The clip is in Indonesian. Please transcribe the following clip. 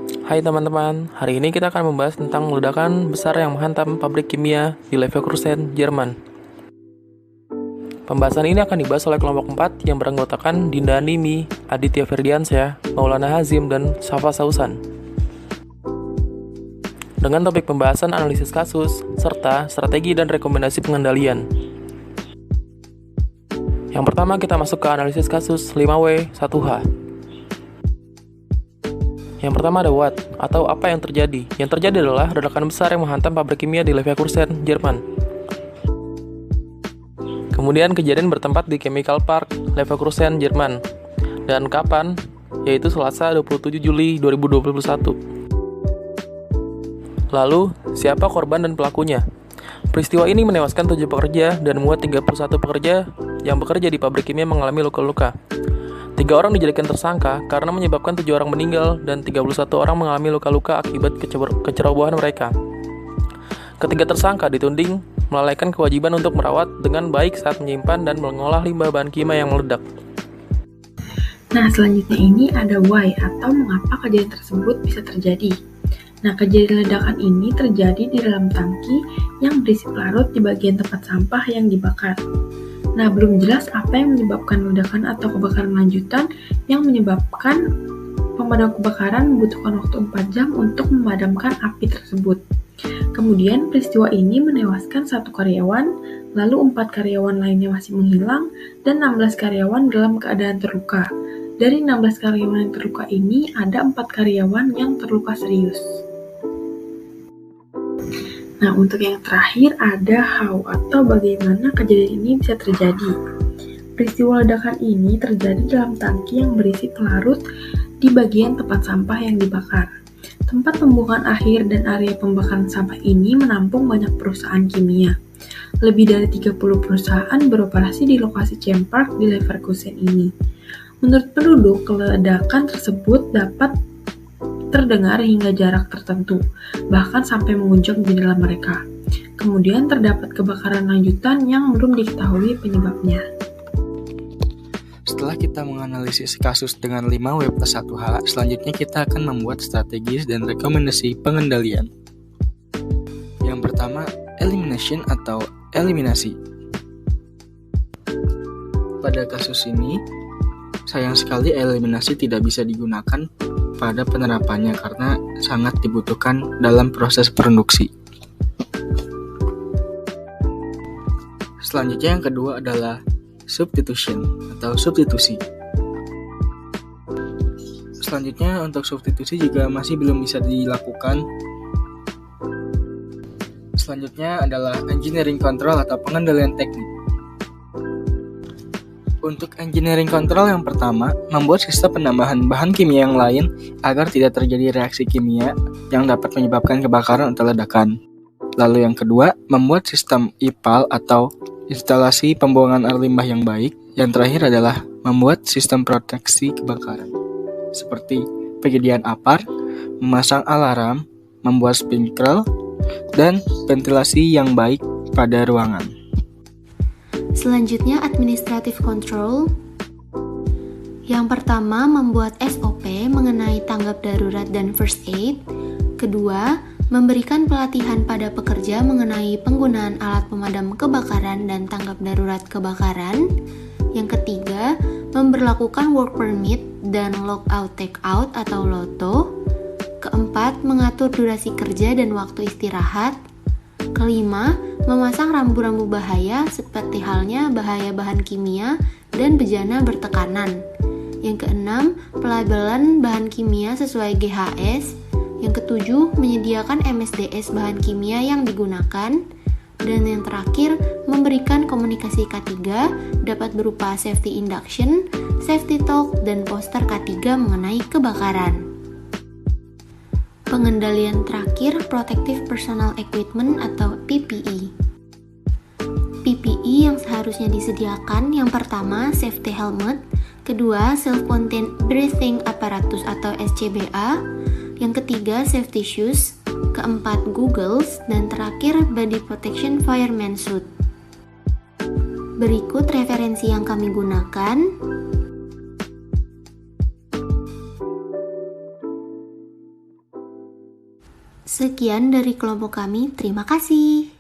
Hai teman-teman, hari ini kita akan membahas tentang ledakan besar yang menghantam pabrik kimia di Leverkusen, Jerman. Pembahasan ini akan dibahas oleh kelompok 4 yang beranggotakan Dinda Nimi, Aditya Ferdiansyah, Maulana Hazim, dan Safa Sausan. Dengan topik pembahasan analisis kasus, serta strategi dan rekomendasi pengendalian. Yang pertama kita masuk ke analisis kasus 5W1H. Yang pertama ada what, atau apa yang terjadi. Yang terjadi adalah ledakan besar yang menghantam pabrik kimia di Leverkusen, Jerman. Kemudian kejadian bertempat di Chemical Park, Leverkusen, Jerman. Dan kapan? Yaitu Selasa 27 Juli 2021. Lalu, siapa korban dan pelakunya? Peristiwa ini menewaskan 7 pekerja dan membuat 31 pekerja yang bekerja di pabrik kimia mengalami luka-luka. 3 orang dijadikan tersangka karena menyebabkan 7 orang meninggal dan 31 orang mengalami luka-luka akibat kecerobohan mereka. Ketiga tersangka dituding melalaikan kewajiban untuk merawat dengan baik saat menyimpan dan mengolah limbah bahan kimia yang meledak. Nah, selanjutnya ini ada why atau mengapa kejadian tersebut bisa terjadi. Nah, kejadian ledakan ini terjadi di dalam tangki yang berisi pelarut di bagian tempat sampah yang dibakar. Nah, belum jelas apa yang menyebabkan ledakan atau kebakaran lanjutan yang menyebabkan pemadam kebakaran membutuhkan waktu 4 jam untuk memadamkan api tersebut. Kemudian, peristiwa ini menewaskan 1 karyawan, lalu 4 karyawan lainnya masih menghilang, dan 16 karyawan dalam keadaan terluka. Dari 16 karyawan yang terluka ini, ada 4 karyawan yang terluka serius. Nah, untuk yang terakhir ada how atau bagaimana kejadian ini bisa terjadi. Peristiwa ledakan ini terjadi dalam tangki yang berisi pelarut di bagian tempat sampah yang dibakar. Tempat pembuangan akhir dan area pembakaran sampah ini menampung banyak perusahaan kimia. Lebih dari 30 perusahaan beroperasi di lokasi Chem Park di Leverkusen ini. Menurut penduduk, ledakan tersebut dapat terdengar hingga jarak tertentu, bahkan sampai mengunjung jendela mereka. Kemudian terdapat kebakaran lanjutan yang belum diketahui penyebabnya. Setelah kita menganalisis kasus dengan 5W+1H, selanjutnya kita akan membuat strategis dan rekomendasi pengendalian. Yang pertama, elimination atau eliminasi. Pada kasus ini, sayang sekali eliminasi tidak bisa digunakan pada penerapannya karena sangat dibutuhkan dalam proses produksi. Selanjutnya yang kedua adalah substitution atau substitusi. Selanjutnya untuk substitusi juga masih belum bisa dilakukan. Selanjutnya adalah engineering control atau pengendalian teknik. Untuk engineering control yang pertama, membuat sistem penambahan bahan kimia yang lain agar tidak terjadi reaksi kimia yang dapat menyebabkan kebakaran atau ledakan. Lalu yang kedua, membuat sistem IPAL atau instalasi pembuangan air limbah yang baik. Yang terakhir adalah membuat sistem proteksi kebakaran, seperti penyediaan APAR, memasang alarm, membuat sprinkler, dan ventilasi yang baik pada ruangan. Selanjutnya, administrative control. Yang pertama, membuat SOP mengenai tanggap darurat dan first aid. Kedua, memberikan pelatihan pada pekerja mengenai penggunaan alat pemadam kebakaran dan tanggap darurat kebakaran. Yang ketiga, memberlakukan work permit dan lockout takeout atau LOTO. Keempat, mengatur durasi kerja dan waktu istirahat. Kelima, memasang rambu-rambu bahaya seperti halnya bahaya bahan kimia dan bejana bertekanan. Yang keenam, pelabelan bahan kimia sesuai GHS. Yang ketujuh, menyediakan MSDS bahan kimia yang digunakan. Dan yang terakhir, memberikan komunikasi K3 dapat berupa safety induction, safety talk, dan poster K3 mengenai kebakaran. Pengendalian terakhir, Protective Personal Equipment atau PPE. PPE yang seharusnya disediakan, yang pertama safety helmet, kedua self-contained breathing apparatus atau SCBA, yang ketiga safety shoes, keempat goggles, dan terakhir body protection fireman suit. Berikut referensi yang kami gunakan. Sekian dari kelompok kami, terima kasih.